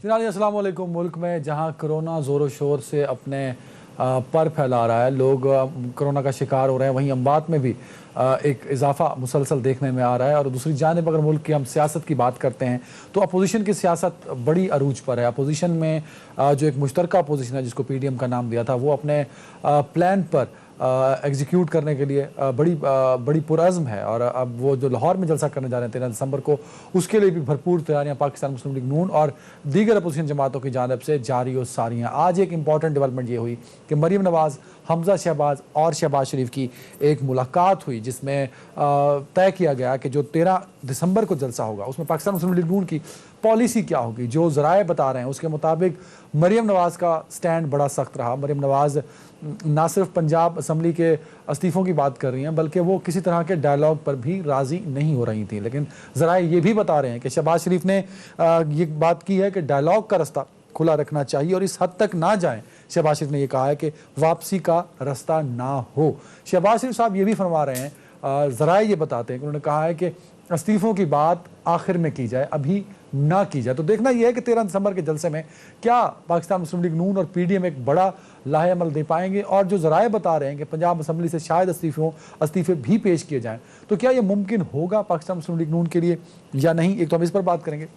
फिलहाल अस्सलाम वालेकुम। मुल्क में जहां कोरोना ज़ोर शोर से अपने पर फैला रहा है, लोग कोरोना का शिकार हो रहे हैं, वहीं अमवात में भी एक इजाफा मुसलसल देखने में आ रहा है। और दूसरी जानिब अगर मुल्क की हम सियासत की बात करते हैं तो अपोजिशन की सियासत बड़ी अरूज पर है। अपोजिशन में जो एक मुश्तरका अपोजिशन है जिसको पीडीएम का नाम दिया था, वो अपने प्लान पर एग्जीक्यूट करने के लिए बड़ी पुरज़्म है। और अब वो जो लाहौर में जलसा करने जा रहे हैं 13 दिसंबर को, उसके लिए भी भरपूर तैयारियां पाकिस्तान मुस्लिम लीग नून और दीगर अपोजिशन जमातों की जानिब से जारी और सारी हैं। आज एक इंपॉर्टेंट डेवलपमेंट ये हुई कि मरीम नवाज़, हमजा शहबाज और शहबाज शरीफ की एक मुलाकात हुई जिसमें तय किया गया कि जो 13 दिसंबर को जलसा होगा उसमें पाकिस्तान मुस्लिम लीग नून की पॉलिसी क्या होगी। जो ज़राए बता रहे हैं उसके मुताबिक मरीम नवाज़ का स्टैंड बड़ा सख्त रहा। मरीम नवाज़ ना सिर्फ पंजाब असम्बली के इस्तीफ़ों की बात कर रही हैं, बल्कि वो किसी तरह के डायलॉग पर भी राज़ी नहीं हो रही थी। लेकिन ज़राए ये भी बता रहे हैं कि शहबाज शरीफ ने ये बात की है कि डायलॉग का रास्ता खुला रखना चाहिए और इस हद तक ना जाएं। शहबाज शरीफ ने यह कहा है कि वापसी का रास्ता ना हो। शहबाज शरीफ साहब ये भी फरमा रहे हैं, ज़राए ये बताते हैं कि उन्होंने कहा है कि इस्तीफ़ों की बात आखिर में की जाए, अभी ना की जाए। तो देखना यह है कि 13 दिसंबर के जलसे में क्या पाकिस्तान मुस्लिम लीग नून और पीडीएम एक बड़ा लाहे अमल दे पाएंगे। और जो ज़राए बता रहे हैं कि पंजाब असम्बली से शायद इस्तीफ़े भी पेश किए जाएं, तो क्या यह मुमकिन होगा पाकिस्तान मुस्लिम लीग नून के लिए या नहीं, एक तो हम इस पर बात करेंगे।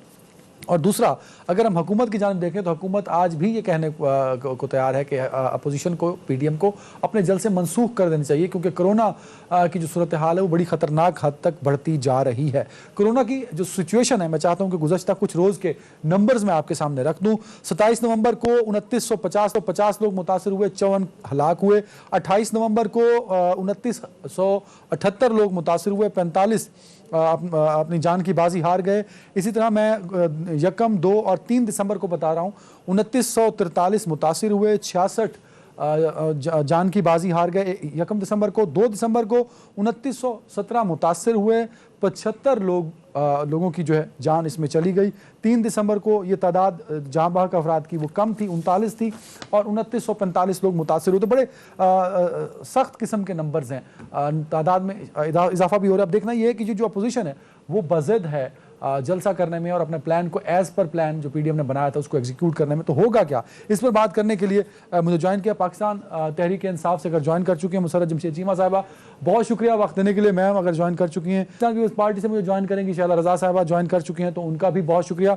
और दूसरा, अगर हम हुकूमत की जानिब देखें तो हुकूमत आज भी ये कहने को तैयार है कि अपोजिशन को, पीडीएम को अपने जलसे मनसूख कर देनी चाहिए, क्योंकि कोरोना की जो सूरत हाल है वो बड़ी ख़तरनाक हद तक बढ़ती जा रही है। कोरोना की जो सिचुएशन है, मैं चाहता हूँ कि गुज़श्ता कुछ रोज़ के नंबर्स में आपके सामने रख दूँ। 27 नवंबर को 2950 लोग मुतासर हुए, 54 हलाक हुए। 28 नवंबर को 2978 लोग मुतासर हुए, 45 अपनी जान की बाजी हार गए। इसी तरह मैं 1, 2 और 3 दिसंबर को बता रहा हूँ, 2943 मुतासिर हुए, 66 जान की बाजी हार गए 1 दिसंबर को। 2 दिसंबर को 2917 मुतासिर हुए, 75 लोगों की जो है जान इसमें चली गई। 3 दिसंबर को ये तादाद जाँ बहक अफराद की वो कम थी, 39 थी और 2945 लोग मुतासिर हुए। तो बड़े सख्त किस्म के नंबर्स हैं, तादाद में इजाफा भी हो रहा है। अब देखना ये है कि जो अपोजिशन है वो बज़द है जलसा करने में और अपने प्लान को एज पर प्लान जो पीडीएम ने बनाया था उसको एग्जीक्यूट करने में। तो होगा क्या, इस पर बात करने के लिए मुझे ज्वाइन किया पाकिस्तान तहरीक इंसाफ से अगर ज्वाइन कर चुके हैं मुसर्रत जमशेद चीमा साहिबा, बहुत शुक्रिया वक्त देने के लिए। मैम अगर ज्वाइन कर चुकी हैं, पीपल्स पार्टी से मुझे ज्वाइन करेंगी शैला रजा साहिबा, ज्वाइन कर चुकी हैं तो उनका भी बहुत शुक्रिया।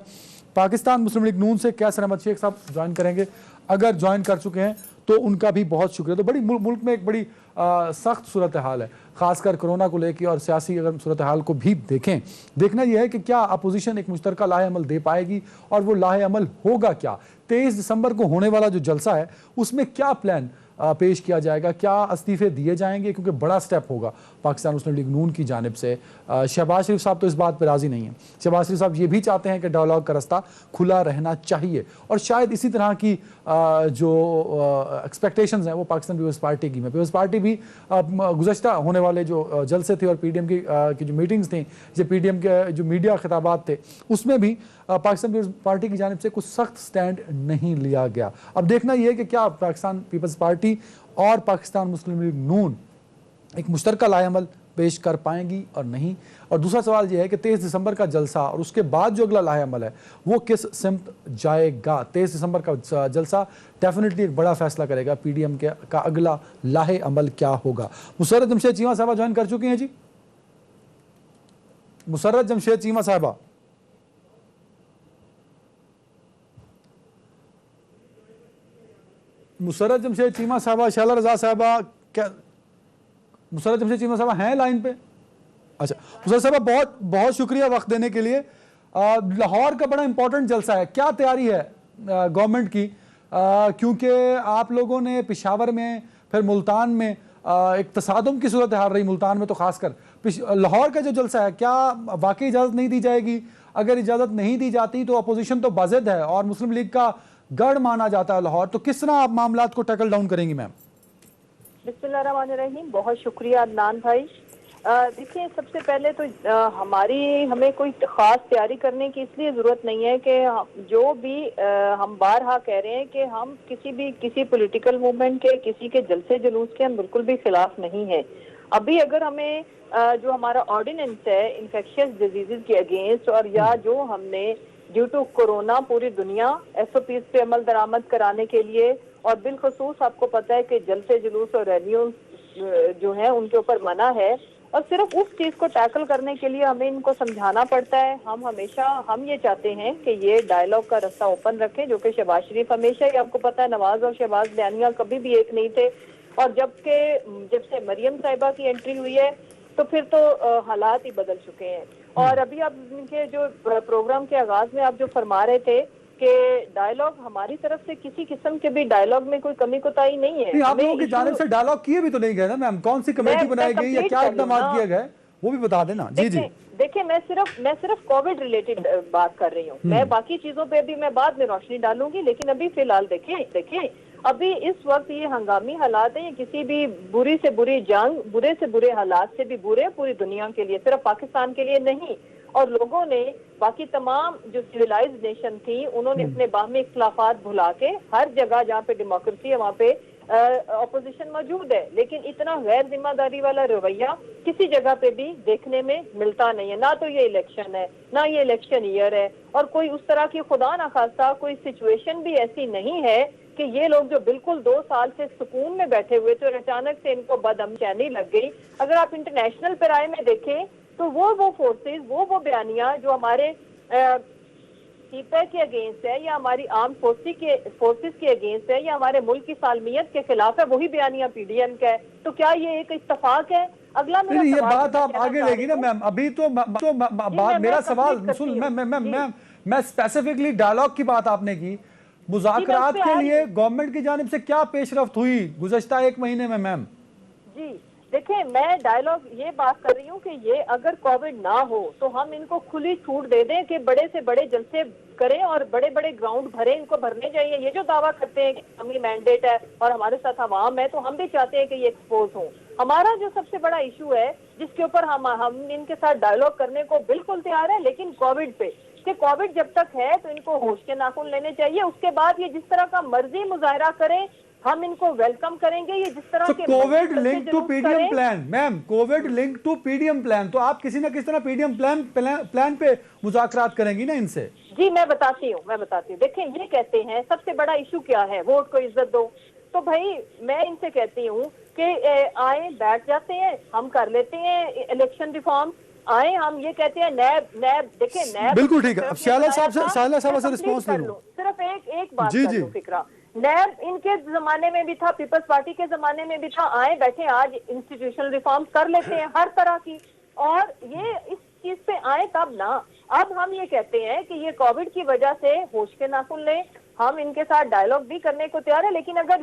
पाकिस्तान मुस्लिम लीग नून से कैसर अहमद शेख साहब ज्वाइन करेंगे, अगर ज्वाइन कर चुके हैं तो उनका भी बहुत शुक्रिया। तो बड़ी मुल्क में एक बड़ी सख्त सूरत हाल है, खासकर कोरोना को लेकर और सियासी अगर सूरत हाल को भी देखें। देखना यह है कि क्या अपोजिशन एक मुश्तरका लाहे अमल दे पाएगी और वो लाहे अमल होगा क्या। 23 दिसंबर को होने वाला जो जलसा है उसमें क्या प्लान पेश किया जाएगा, क्या इस्तीफे दिए जाएंगे, क्योंकि बड़ा स्टेप होगा पाकिस्तान मुस्लिम लीग नून की जानिब से। शहबाज शरीफ साहब तो इस बात पर राजी नहीं है। शहबाज शरीफ साहब ये भी चाहते हैं कि डायलॉग का रास्ता खुला रहना चाहिए और शायद इसी तरह की जो एक्सपेक्टेशंस हैं वो पाकिस्तान पीपल्स पार्टी की। पीपल्स पार्टी भी गुज़श्ता होने वाले जो जलसे थे और पीडीएम की जो मीटिंग्स थी, जो पीडीएम के जो मीडिया खिताबात थे, उसमें भी पाकिस्तान पीपल्स पार्टी की जानिब से कुछ सख्त स्टैंड नहीं लिया गया। अब देखना यह है कि क्या पाकिस्तान पीपल्स पार्टी और पाकिस्तान मुस्लिम लीग नून एक मुश्तरका लाहे अमल पेश कर पाएंगी और नहीं। और दूसरा सवाल यह है कि 23 दिसंबर का जलसा और उसके बाद जो अगला लाहे अमल है वो किस सिमत जाएगा। 23 दिसंबर का जलसा डेफिनेटली एक बड़ा फैसला करेगा पीडीएम का अगला लाहे अमल क्या होगा। मुसर्रत जमशेद चीमा साहबा ज्वाइन कर चुकी हैं जी। मुसर्रत जमशेद चीमा साहबा, मुसर्रत जमशेद चीमा साहबा, शैला रजा साहबा, क्या मुसर्रत जमशेद चीमा साहबा हैं लाइन पे? अच्छा मुसर्रत साहबा, बहुत बहुत शुक्रिया वक्त देने के लिए। लाहौर का बड़ा इंपॉर्टेंट जलसा है, क्या तैयारी है गवर्नमेंट की, क्योंकि आप लोगों ने पेशावर में फिर मुल्तान में एक तसादुम की सूरत हाल रही, मुल्तान में तो खासकर। लाहौर का जो जलसा है क्या वाकई इजाज़त नहीं दी जाएगी? अगर इजाज़त नहीं दी जाती तो अपोजिशन तो बाज़िद है और मुस्लिम लीग का गढ़ माना जाता है लाहौर, तो किस तरह आप मामलात को टैकल डाउन करेंगी मैम? बिस्मिल्लाहिर्रहमानिर्रहीम, बहुत शुक्रिया अदनान भाई। देखिए, सबसे पहले तो हमें कोई खास तैयारी करने की इसलिए जरूरत नहीं है कि जो भी हम बारहा कह रहे हैं कि हम किसी पॉलिटिकल मूवमेंट के, किसी के जलसे जुलूस के हम बिल्कुल भी खिलाफ नहीं है। अभी अगर हमें जो हमारा ऑर्डिनेंस है इन्फेक्शियस डिजीजेज के अगेंस्ट और या जो हमने ड्यू टू कोरोना पूरी दुनिया SOPs पे अमल दरामद कराने के लिए, और बिलखसूस आपको पता है कि जलसे जुलूस और रैलियों जो है उनके ऊपर मना है, और सिर्फ उस चीज को टैकल करने के लिए हमें इनको समझाना पड़ता है। हम ये चाहते हैं कि ये डायलॉग का रास्ता ओपन रखें, जो कि शहबाज शरीफ हमेशा ही, आपको पता है, नवाज और शहबाज बयानिया कभी भी एक नहीं थे, और जब से मरियम साहिबा की एंट्री हुई है तो फिर तो हालात ही बदल चुके हैं। और अभी आप इनके जो प्रोग्राम के आगाज में आप जो फरमा रहे थे कि डायलॉग हमारी तरफ से किसी किस्म के भी डायलॉग में कोई कमी कोताही नहीं है। नहीं, आप लोगों की जानिब से डायलॉग किए भी तो नहीं गए ना मैम, कौन सी कमेटी बनाई गई या क्या इकदाम किए गए वो भी बता देना। जी जी देखिए, मैं सिर्फ कोविड रिलेटेड बात कर रही हूँ। मैं बाकी चीजों पे भी मैं बाद में रोशनी डालूंगी, लेकिन अभी फिलहाल देखिए अभी इस वक्त ये हंगामी हालात है, ये किसी भी बुरी से बुरी जंग, बुरे से बुरे हालात से भी बुरे पूरी दुनिया के लिए, सिर्फ पाकिस्तान के लिए नहीं। और लोगों ने, बाकी तमाम जो सिविलाइज्ड नेशन थी, उन्होंने अपने बाहमी इख्तिलाफात भुला के हर जगह जहाँ पे डेमोक्रेसी है वहाँ पे ऑपोजिशन मौजूद है, लेकिन इतना गैर जिम्मेदारी वाला रवैया किसी जगह पे भी देखने में मिलता नहीं है। ना तो ये इलेक्शन है, ना ये इलेक्शन ईयर है, और कोई उस तरह की खुदा ना खास्ता कोई सिचुएशन भी ऐसी नहीं है कि ये लोग जो बिल्कुल 2 साल से सुकून में बैठे हुए थे और अचानक से इनको बदअमचैनी लग गई। अगर आप इंटरनेशनल पैराए में देखें तो वो फोर्सेस, वो बयानियां जो हमारे सीपैक के अगेंस्ट है, या हमारी आर्म फोर्सेस के अगेंस्ट है, या हमारे मुल्क की सालमियत के खिलाफ है, वही बयानियां PDM का है। तो क्या ये एक इत्तेफाक है? अगला मेरा ये सवाल बात आप आगे लेगी ना मैम, अभी तो बात, मेरा सवाल मैं स्पेसिफिकली डायलॉग की बात आपने की, मुज़ाकरात के लिए गवर्नमेंट की जानिब से क्या पेशरफ्त हुई गुज़श्ता 1 महीने में मैम? जी देखिए, मैं डायलॉग ये बात कर रही हूँ कि ये अगर कोविड ना हो तो हम इनको खुली छूट दे दें कि बड़े से बड़े जलसे करें और बड़े बड़े ग्राउंड भरे, इनको भरने चाहिए। ये जो दावा करते हैं कि हमारी मैंडेट है और हमारे साथ अवाम है, तो हम भी चाहते हैं कि ये एक्सपोज हो। हमारा जो सबसे बड़ा इशू है जिसके ऊपर हम इनके साथ डायलॉग करने को बिल्कुल तैयार है, लेकिन कोविड पे, कि कोविड जब तक है तो इनको होश के नाखून लेने चाहिए। उसके बाद ये जिस तरह का मर्जी मुजाहरा करें, हम इनको वेलकम करेंगे। ये जिस तरह के Covid link to PDM plan ma'am, Covid link to PDM plan, तो आप किसी ना किसी तरह PDM प्लान पे मुज़ाकरात करेंगी ना इनसे? जी मैं बताती हूँ। देखें, ये कहते हैं सबसे बड़ा इशू क्या है, वोट को इज्जत दो। तो भाई मैं इनसे कहती हूँ कि आए, बैठ जाते हैं, हम कर लेते हैं इलेक्शन रिफॉर्म। आए, हम ये कहते हैं नैब देखें, नैब बिल्कुल ठीक है। शायला साहब से रिस्पांस ले लूं। सिर्फ एक बात कर लूं फिक्रा। नैब इनके जमाने में भी था, पीपल्स पार्टी के जमाने में भी था। आए बैठे, आज इंस्टीट्यूशनल रिफॉर्म्स कर लेते हैं हर तरह की, और ये इस चीज पे आए तब ना। अब हम ये कहते हैं कि ये कोविड की वजह से होश के नाखून लें, हम इनके साथ डायलॉग भी करने को तैयार है, लेकिन अगर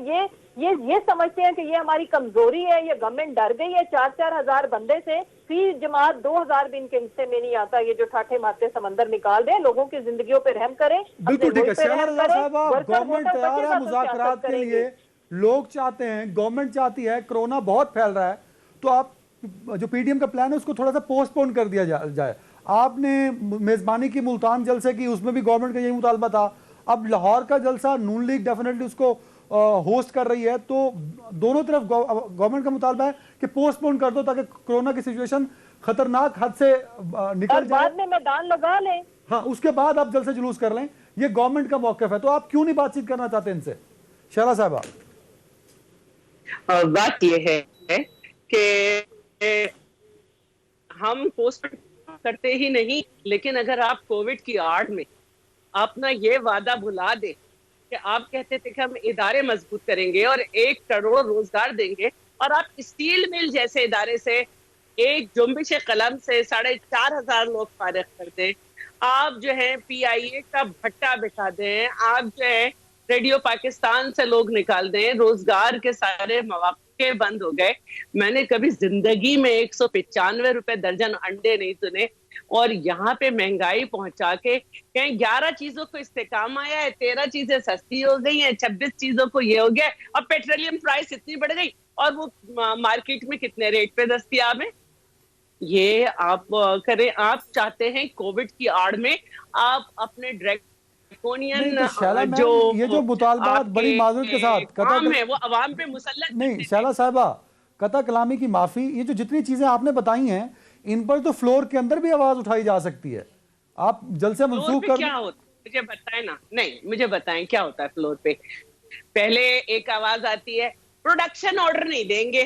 ये समझते हैं कि ये हमारी कमजोरी है, ये गवर्नमेंट डर गई है 4-4 हजार बंदे से, फी जमात 2000 भी इनके हिस्से में नहीं आता, ये जो ठाठे मारते समंदर निकाल दे, लोगों की जिंदगियों पे रहम करें। बिल्कुल ठीक है शाला रज़ा साहबा, गवर्नमेंट तैयार है मुज़ाकरात के लिए, लोग चाहते हैं, गवर्नमेंट चाहती है, कोरोना बहुत फैल रहा है, तो आप जो PDM का प्लान है उसको थोड़ा सा पोस्टपोन कर दिया जाए। आपने मेजबानी की मुल्तान जलसे की, उसमें भी गवर्नमेंट का यही मुतालबा था। अब लाहौर का जलसा नून लीग डेफिनेटली उसको होस्ट कर रही है, तो दोनों तरफ गवर्नमेंट का मुतालबा है कि पोस्टपोन कर दो ताकि कोरोना की सिचुएशन खतरनाक हद से निकल जाए, बाद में मैदान लगा लें। हाँ, उसके बाद आप जलसे जुलूस कर लें। ये गवर्नमेंट का मौक़िफ़ है, तो आप क्यों नहीं बातचीत करना चाहते इनसे? शाला साहबा, बात ये है कि हम पोस्टपोन करते ही नहीं, लेकिन अगर आप कोविड की आड़ में अपना ये वादा भुला दे कि आप कहते थे कि हम इदारे मजबूत करेंगे और 1 करोड़ रोजगार देंगे, और आप स्टील मिल जैसे इदारे से एक जुम्बिश कलम से 4500 लोग फारिग कर दें, आप जो है PIA का भट्टा बिठा दें, आप जो है रेडियो पाकिस्तान से लोग निकाल दें, रोजगार के सारे मौके बंद हो गए। मैंने कभी जिंदगी में 195 रुपए दर्जन अंडे नहीं सुने, और यहाँ पे महंगाई पहुंचा के कहीं 11 चीजों को इस्तेकाम आया है, 13 चीजें सस्ती हो गई हैं, 26 चीजों को ये हो गया, अब पेट्रोलियम प्राइस इतनी बढ़ गई, और वो मार्केट में कितने रेट पे दस्तियाब है। ये आप करें, आप चाहते हैं कोविड की आड़ में आप अपने ड्रैकोनियन जो ये जो मुतालबात बड़ी माजूर के साथ है वो अवाम पे मुसल्लत नहीं। शाला साहबा, कता कलामी की माफी, ये जो जितनी चीजें आपने बताई हैं इन पर तो फ्लोर के अंदर भी आवाज उठाई जा सकती है। आप जल्द से मंसूख कर, क्या होता मुझे बताएं ना, नहीं मुझे बताएं क्या होता है फ्लोर पे। पहले एक आवाज आती है प्रोडक्शन ऑर्डर नहीं देंगे,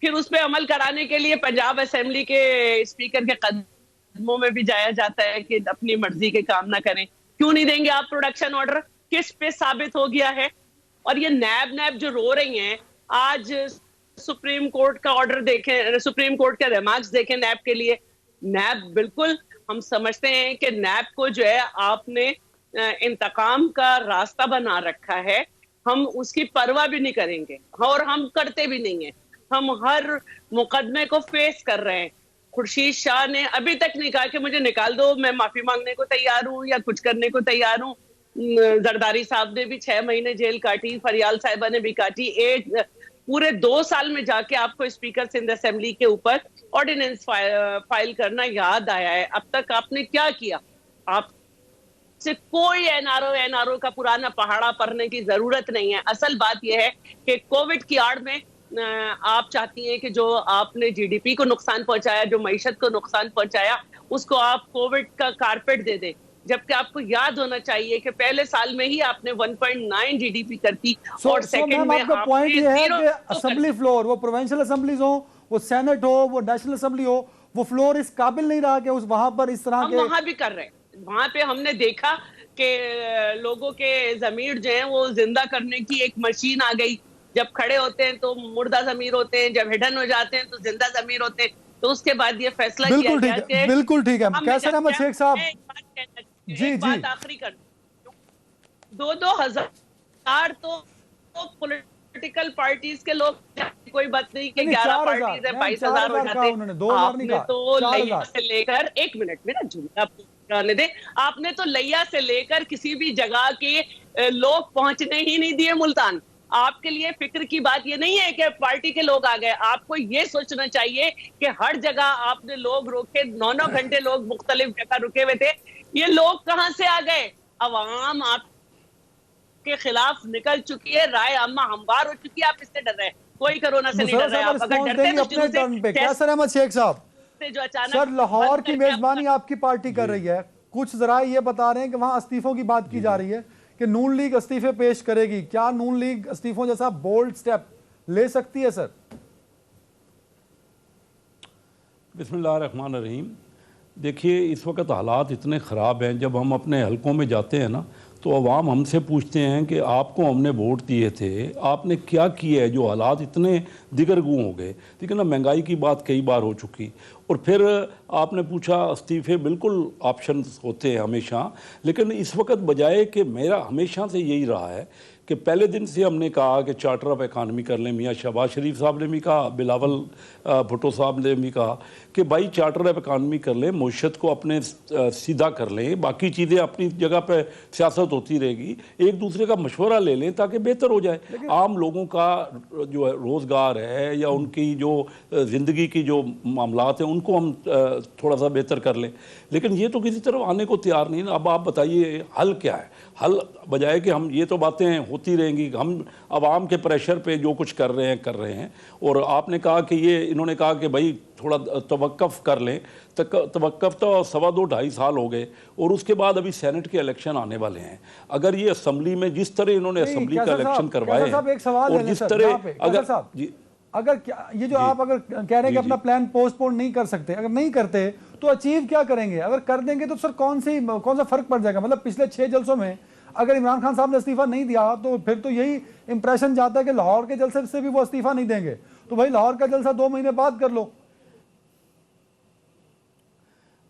फिर उस पे अमल कराने के लिए पंजाब असेंबली के स्पीकर के कदमों में भी जाया जाता है कि अपनी मर्जी के काम ना करें। क्यों नहीं देंगे आप प्रोडक्शन ऑर्डर? किस पे साबित हो गया है? और ये नैब नैब जो रो रही हैं, आज सुप्रीम कोर्ट का ऑर्डर देखें, सुप्रीम कोर्ट के रिमार्क्स देखें नैब के लिए। नैब बिल्कुल, हम समझते हैं कि नैब को जो है आपने इंतकाम का रास्ता बना रखा है, हम उसकी परवाह भी नहीं करेंगे और हम करते भी नहीं है। हम हर मुकदमे को फेस कर रहे हैं। खुर्शीद शाह ने अभी तक नहीं कहा कि मुझे निकाल दो, मैं माफी मांगने को तैयार हूं या कुछ करने को तैयार हूं। जरदारी साहब ने भी 6 महीने जेल काटी, फरियाल साहिबा ने भी काटी। एक पूरे 2 साल में जाके आपको स्पीकर सिंध असेंबली के ऊपर ऑर्डिनेंस फाइल करना याद आया है। अब तक आपने क्या किया? आप से कोई एनआरओ का पुराना पहाड़ा पढ़ने की जरूरत नहीं है। असल बात यह है कि कोविड की आड़ में आप चाहती हैं कि जो आपने जीडीपी को नुकसान पहुंचाया, जो मईशत को नुकसान पहुंचाया, उसको आप कोविड का कारपेट दे दें। जबकि आपको याद होना चाहिए कि पहले साल में ही आपने 1.9 जीडीपी करती और सेकंड में आपका पॉइंट ये है कि असेंबली फ्लोर, वो प्रोविंशियल असेंबलीज हो, वो सेनेट हो, वो नेशनल असेंबली हो, वो फ्लोर इस काबिल नहीं रहा कि उस वहां पर इस तरह के। वहां भी कर रहे हैं। वहां पे हमने देखा कि लोगों के जमीर जो है वो जिंदा करने की एक मशीन आ गई। जब खड़े होते हैं तो मुर्दा जमीर होते हैं, जब हिडन हो जाते हैं तो जिंदा जमीर होते हैं। तो उसके बाद ये फैसला किया गया कि बिल्कुल ठीक है। कैसर अहमद शेख साहब, जी बात आखिरी कर, 2000 तो पॉलिटिकल पार्टीज के लोग, कोई बात नहीं कि 11 पार्टीज है, 22,000 हो जाते। आपने तो लैया से लेकर, एक मिनट मेरा जुमला पूरा दे, आपने तो लैया से लेकर किसी भी जगह के लोग पहुंचने ही नहीं दिए मुल्तान। आपके लिए फिक्र की बात ये नहीं है कि पार्टी के लोग आ गए। आपको ये सोचना चाहिए कि हर जगह आपने लोग रोके, 9-9 घंटे लोग मुख्तलिफ जगह रुके हुए थे। ये लोग कहां से आ गए? अवाम आपके खिलाफ निकल चुकी है, राय अम्मा हमवार हो चुकी है। आप इससे डर रहे हैं? कोई कोरोना से नहीं डर रहे। आप अगर डरते तो अपने टर्न पे। कैसर अहमद शेख साहब, जो अचानक सर लाहौर की मेजबानी आपकी पार्टी कर रही है, कुछ जरा ये बता रहे हैं कि वहां इस्तीफों की बात की जा रही है कि नून लीग इस्तीफे पेश करेगी। क्या नून लीग इस्तीफों जैसा बोल्ड स्टेप ले सकती है? सर बिस्मिल्लाहिर्रहमानिर्रहीम। देखिए, इस वक्त हालात इतने ख़राब हैं, जब हम अपने हलकों में जाते हैं ना तो अवाम हमसे पूछते हैं कि आपको हमने वोट दिए थे, आपने क्या किया है जो हालात इतने दिगरगू हो गए। ठीक है ना, महंगाई की बात कई बार हो चुकी। और फिर आपने पूछा इस्तीफ़े, बिल्कुल ऑप्शन होते हैं हमेशा, लेकिन इस वक्त बजाय कि मेरा हमेशा से यही रहा है कि पहले दिन से हमने कहा कि चार्टर ऑफ इकानमी कर लें। मियाँ शहबाज शरीफ साहब ने भी कहा, बिलावल भुट्टो साहब ने भी कहा कि भाई चार्टर ऑफ इकानमी कर लें, मईशत को अपने सीधा कर लें, बाकी चीज़ें अपनी जगह पर सियासत होती रहेगी, एक दूसरे का मशवरा ले लें ताकि बेहतर हो जाए। आम लोगों का जो रोज़गार है या उनकी जो ज़िंदगी की जो मामलात हैं उनको हम थोड़ा सा बेहतर कर लें। लेकिन ये तो किसी तरफ आने को तैयार नहीं। अब आप बताइए हल क्या है? हल बजाय कि हम ये तो बातें होती रहेंगी, हम आवाम के प्रेशर पे जो कुछ कर रहे हैं। और आपने कहा कि ये, इन्होंने कहा कि भाई थोड़ा तवक्कफ कर लें। तवक्कफ तो 2.5 साल हो गए और उसके बाद अभी सेनेट के इलेक्शन आने वाले हैं। अगर ये असेंबली में जिस तरह इन्होंने असेंबली का इलेक्शन करवाए हैं और जिस तरह, अगर ये जो आप अगर कह रहे हैं कि अपना प्लान पोस्टपोन नहीं कर सकते, अगर नहीं करते तो अचीव क्या करेंगे? अगर कर देंगे तो सर कौन सा फर्क पड़ जाएगा? मतलब पिछले 6 जलसों में अगर इमरान खान साहब ने इस्तीफा नहीं दिया तो फिर तो यही इंप्रेशन जाता है कि लाहौर के जलसे से भी वो इस्तीफा नहीं देंगे। तो भाई लाहौर का जलसा 2 महीने बाद कर लो।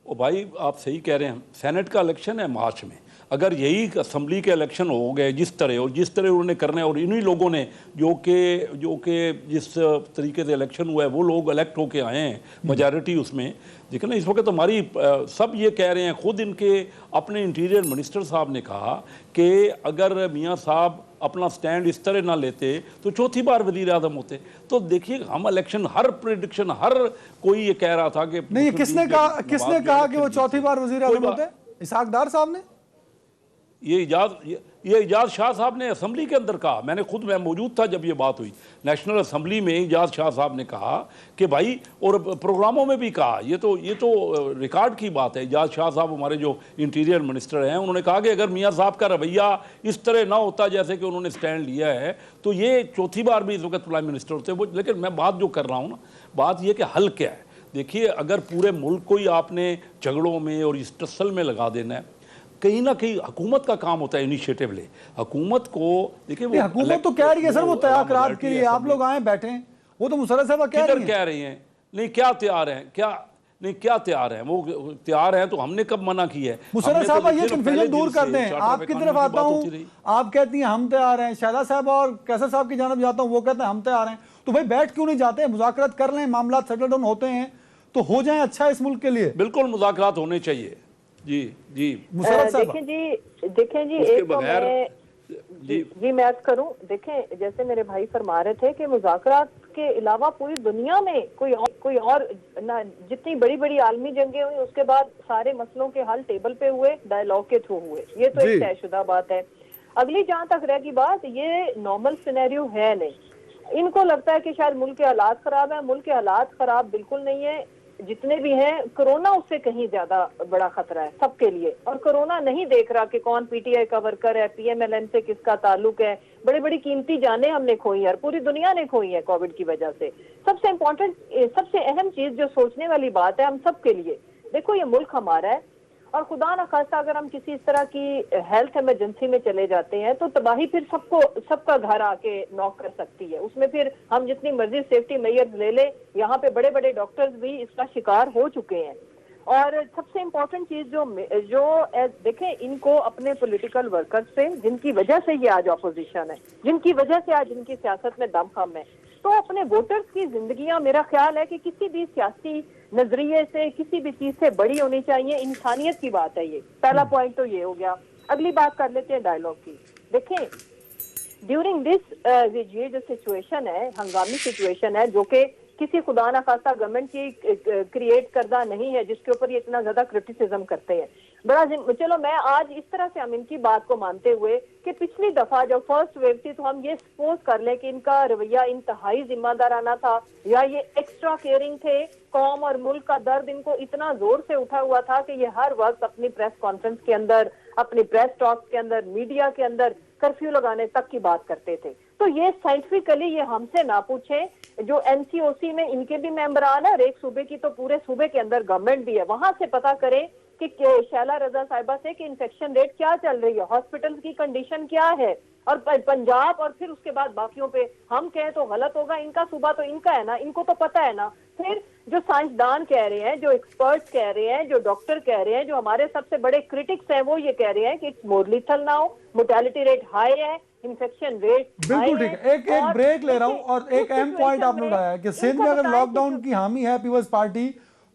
ओ भाई, आप सही कह रहे हैं, सेनेट का इलेक्शन है मार्च में। अगर यही असेंबली के इलेक्शन हो गए जिस तरह उन्होंने करने, और इन्हीं लोगों ने जो कि जिस तरीके से इलेक्शन हुआ है वो लोग इलेक्ट होके आए हैं, मेजॉरिटी उसमें। देखिए ना, इस वक्त हमारी सब ये कह रहे हैं, खुद इनके अपने इंटीरियर मिनिस्टर साहब ने कहा कि अगर मियाँ साहब अपना स्टैंड इस तरह ना लेते तो चौथी बार वज़ीर आज़म होते। तो देखिए, हम इलेक्शन, हर प्रेडिक्शन, हर कोई ये कह रहा था कि नहीं, किसने कहा कि वो चौथी बार वज़ीर आज़म होते? इसहाक डार साहब ने? ये इजाज़ शाह साहब ने असम्बली के अंदर कहा, मैं मौजूद था जब ये बात हुई नेशनल असम्बली में। इजाज़ शाह साहब ने कहा कि भाई, और प्रोग्रामों में भी कहा, ये तो रिकॉर्ड की बात है। इजाज़ शाह साहब हमारे जो इंटीरियर मिनिस्टर हैं, उन्होंने कहा कि अगर मियाँ साहब का रवैया इस तरह ना होता जैसे कि उन्होंने स्टैंड लिया है, तो ये चौथी बार भी इस वक्त प्राइम मिनिस्टर होते वो। लेकिन मैं बात जो कर रहा हूँ ना, बात ये कि हल क्या है। देखिए, अगर पूरे मुल्क को ही आपने झगड़ों में और इस टसल में लगा देना है, कहीं ना कहीं हुकूमत का काम होता है इनिशिएटिव ले। हुकूमत को देखिए, वो हुकूमत तो कह रही है सर वो तैयार के लिए, आप लोग आए बैठे हैं, वो तो मुशर्रफ साहब कह रही हैं नहीं क्या तैयार हैं, क्या तैयार हैं, वो तैयार हैं तो हमने कब मना किया है। मुशर्रफ साहब ये कंफ्यूजन दूर कर दें। आपकी तरफ आता हूँ, आप कहती हैं हम तैयार हैं, शहला साहब और कैसर साहब की जानब जाता हूँ, वो कहते हैं हम तैयार हैं। तो भाई बैठ क्यों नहीं जाते, मुज़ाकरात कर लें, मामला सेटल डाउन होते हैं तो हो जाए, अच्छा इस मुल्क के लिए। बिल्कुल मुज़ाकरात होने चाहिए। जी मुशर्रफ साहब देखें जी एक तो जी मैं अर्ज करूं, देखें जैसे मेरे भाई फरमा रहे थे कि मुज़ाकरात के अलावा पूरी दुनिया में कोई और ना, जितनी बड़ी बड़ी आलमी जंगें हुई उसके बाद सारे मसलों के हल टेबल पे हुए, डायलॉग के थ्रू हुए, ये तो एक तयशुदा बात है। अगली जहां तक रह की बात, ये नॉर्मल सिनेरियो है नहीं। इनको लगता है कि शायद मुल्क के हालात खराब है। मुल्क के हालात खराब बिल्कुल नहीं है, जितने भी हैं कोरोना उससे कहीं ज्यादा बड़ा खतरा है सबके लिए। और कोरोना नहीं देख रहा कि कौन पीटीआई का वर्कर है, पीएमएलएन से किसका ताल्लुक है। बड़ी बड़ी कीमती जानें हमने खोई है, पूरी दुनिया ने खोई है कोविड की वजह से। सबसे इम्पोर्टेंट, सबसे अहम चीज जो सोचने वाली बात है हम सब के लिए, देखो ये मुल्क हमारा है और खुदा न खास्ता अगर हम किसी इस तरह की हेल्थ इमरजेंसी में चले जाते हैं तो तबाही फिर सबका घर आके नॉक कर सकती है। उसमें फिर हम जितनी मर्जी सेफ्टी मेजर्स ले ले, यहाँ पे बड़े बड़े डॉक्टर्स भी इसका शिकार हो चुके हैं। और सबसे इम्पोर्टेंट चीज जो देखें, इनको अपने पॉलिटिकल वर्कर्स से, जिनकी वजह से ये आज ऑपोजिशन है, जिनकी वजह से आज इनकी सियासत में दमखम है, तो अपने वोटर्स की जिंदगियां, मेरा ख्याल है कि किसी भी सियासी नजरिए से, किसी भी चीज से बड़ी होनी चाहिए। इंसानियत की बात है ये। पहला पॉइंट तो ये हो गया। अगली बात कर लेते हैं डायलॉग की। देखें, ड्यूरिंग दिस ये जो सिचुएशन है, हंगामी सिचुएशन है, जो कि किसी खुदा ना खास्ता गवर्नमेंट की क्रिएट करदा नहीं है, जिसके ऊपर ये इतना ज्यादा क्रिटिसिज्म करते हैं। चलो मैं आज इस तरह से हम इनकी बात को मानते हुए कि पिछली दफा जब फर्स्ट वेव थी तो हम ये सपोज कर लें कि इनका रवैया इंतहाई जिम्मेदाराना था या ये एक्स्ट्रा केयरिंग थे। कौम और मुल्क का दर्द इनको इतना जोर से उठा हुआ था कि ये हर वक्त अपनी प्रेस कॉन्फ्रेंस के अंदर, अपनी प्रेस टॉक के अंदर, मीडिया के अंदर कर्फ्यू लगाने तक की बात करते थे। तो ये साइंटिफिकली ये हमसे ना पूछे, जो एनसीओसी में इनके भी मेंबरान है और एक सूबे की तो पूरे सूबे के अंदर गवर्नमेंट भी है, वहां से पता करें कि शैला रजा साहिबा से कि इन्फेक्शन रेट क्या चल रही है, हॉस्पिटल की कंडीशन क्या है। और पंजाब और फिर उसके बाद बाकियों पे हम कहें तो गलत होगा, इनका सूबा तो इनका है ना, इनको तो पता है ना। फिर जो साइंसदान कह रहे हैं, जो एक्सपर्ट्स कह रहे हैं, जो डॉक्टर कह रहे हैं, जो हमारे सबसे बड़े क्रिटिक्स हैं, वो ये कह रहे हैं कि it's more lethal now, mortality rate high है, इन्फेक्शन रेट बिल्कुल ठीक है। एक ब्रेक ले रहा हूं और एक अहम पॉइंट आपने उठाया है कि सिंध में अगर लॉकडाउन की हामी है पीपल्स पार्टी,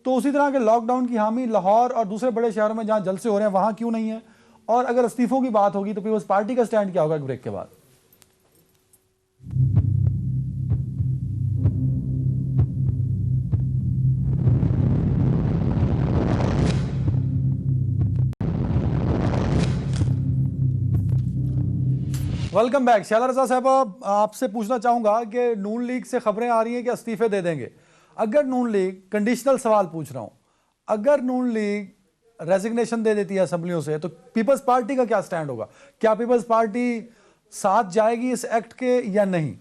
तो उसी तरह के लॉकडाउन की हामी लाहौर और दूसरे बड़े शहरों में जहां जलसे हो रहे हैं वहां क्यों नहीं है। और अगर इस्तीफों की बात होगी तो पीपल्स पार्टी का स्टैंड क्या होगा ब्रेक के बाद। Welcome back. शैला रजा साहब, आपसे पूछना चाहूंगा कि नून लीग से खबरें आ रही हैं कि इस्तीफे दे देंगे। अगर नून लीग, कंडीशनल सवाल पूछ रहा हूं, अगर नून लीग रेजिग्नेशन दे देती है असेंबलियों से तो पीपल्स पार्टी का क्या स्टैंड होगा? क्या पीपल्स पार्टी साथ जाएगी इस एक्ट के या नहीं?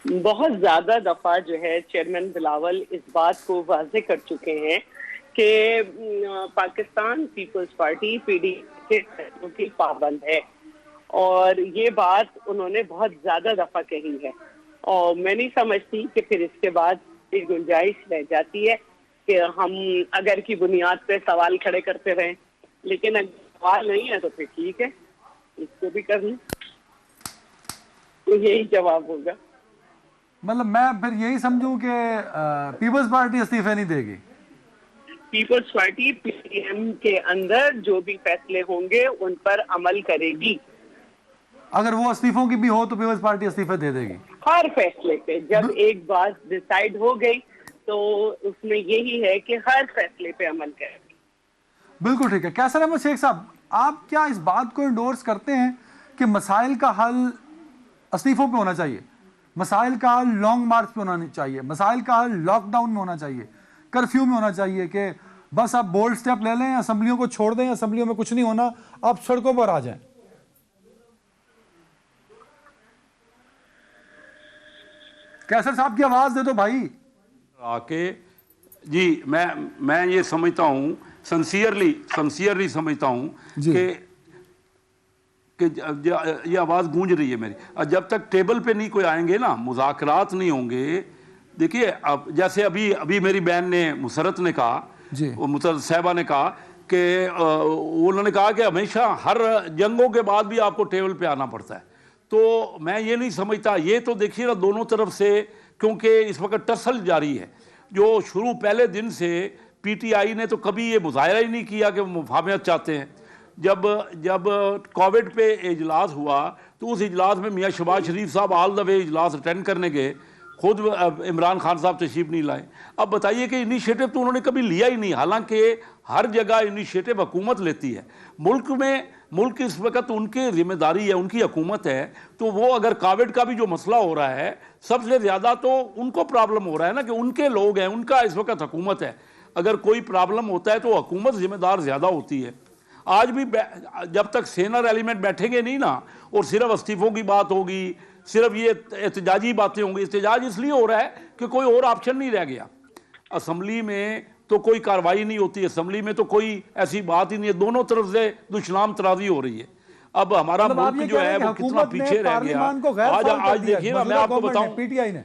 बहुत ज्यादा दफा जो है चेयरमैन बिलावल इस बात को वाजे कर चुके हैं कि पाकिस्तान पीपल्स पार्टी पीडी के फैसलों की पाबंद है, और ये बात उन्होंने बहुत ज्यादा दफा कही है। और मैं नहीं समझती कि फिर इसके बाद एक गुंजाइश रह जाती है कि हम अगर की बुनियाद पे सवाल खड़े करते रहें, लेकिन अगर सवाल नहीं है तो फिर ठीक है, इसको भी कर लें, तो यही जवाब होगा। मतलब मैं फिर यही समझूं कि पीपल्स पार्टी इस्तीफे नहीं देगी। पीपल्स पार्टी पीएम के अंदर जो भी फैसले होंगे उन पर अमल करेगी। अगर वो इस्तीफों की भी हो तो पीपल्स पार्टी इस्तीफे दे देगी हर फैसले पे। जब एक बात डिसाइड हो गई तो उसमें यही है कि हर फैसले पे अमल करेगी। बिल्कुल ठीक है। कैसर अहमद शेख साहब, आप क्या इस बात को इंडोर्स करते हैं कि मसाइल का हल अस्तीफों पे होना चाहिए, मसाइल का हल लॉन्ग मार्च पे होना चाहिए, मसाइल का हल लॉकडाउन में होना चाहिए, कर्फ्यू में होना चाहिए, कि बस आप बोल्ड स्टेप ले लें, असेंबलियों को छोड़ दें, असेंबलियों में कुछ नहीं होना, आप सड़कों पर आ जाएं? कैसर साहब की आवाज दे दो भाई आके। जी मैं ये समझता हूँ, सिंसियरली समझता हूँ जी। कि ये आवाज़ गूंज रही है मेरी। और जब तक टेबल पे नहीं कोई आएंगे ना, मुज़ाकरात नहीं होंगे। देखिए अब जैसे अभी मेरी बहन ने मुसरत ने कहा, जी। मुसरत साहबा ने कहा कि उन्होंने कहा कि हमेशा हर जंगों के बाद भी आपको टेबल पे आना पड़ता है। तो मैं ये नहीं समझता, ये तो देखिए ना दोनों तरफ से, क्योंकि इस वक्त टसल जारी है। जो शुरू पहले दिन से पीटीआई ने तो कभी ये मुजाहरा ही नहीं किया कि वो मुफाहमत चाहते हैं। जब कोविड पे इजलास हुआ तो उस इजलास में मियाँ शहबाज शरीफ साहब ऑल द वे इजलास अटेंड करने गए, खुद इमरान खान साहब तशरीफ नहीं लाए। अब बताइए कि इनिशिएटिव तो उन्होंने कभी लिया ही नहीं, हालांकि हर जगह इनिशिएटिव हुकूमत लेती है। मुल्क इस वक्त उनकी जिम्मेदारी है, उनकी हुकूमत है। तो वो अगर कोविड का भी जो मसला हो रहा है, सबसे ज़्यादा तो उनको प्रॉब्लम हो रहा है ना, कि उनके लोग हैं, उनका इस वक्त हुकूमत है। अगर कोई प्रॉब्लम होता है तो हुकूमत जिम्मेदार ज़्यादा होती है। आज भी जब तक सेनर एलिमेंट बैठेंगे नहीं ना, और सिर्फ इस्तीफों की बात होगी, सिर्फ ये एहतजाजी बातें होंगी। एहतजाज इसलिए हो रहा है कि कोई और ऑप्शन नहीं रह गया। असम्बली में तो कोई कार्रवाई नहीं होती, असम्बली में तो कोई ऐसी बात ही नहीं है, दोनों तरफ से दुश्मन तराजी हो रही है। अब हमारा मुल्क जो है वो कितना पीछे रह गया। आज देखिए ना, मैं आपको बताऊं, पीटीआई ने,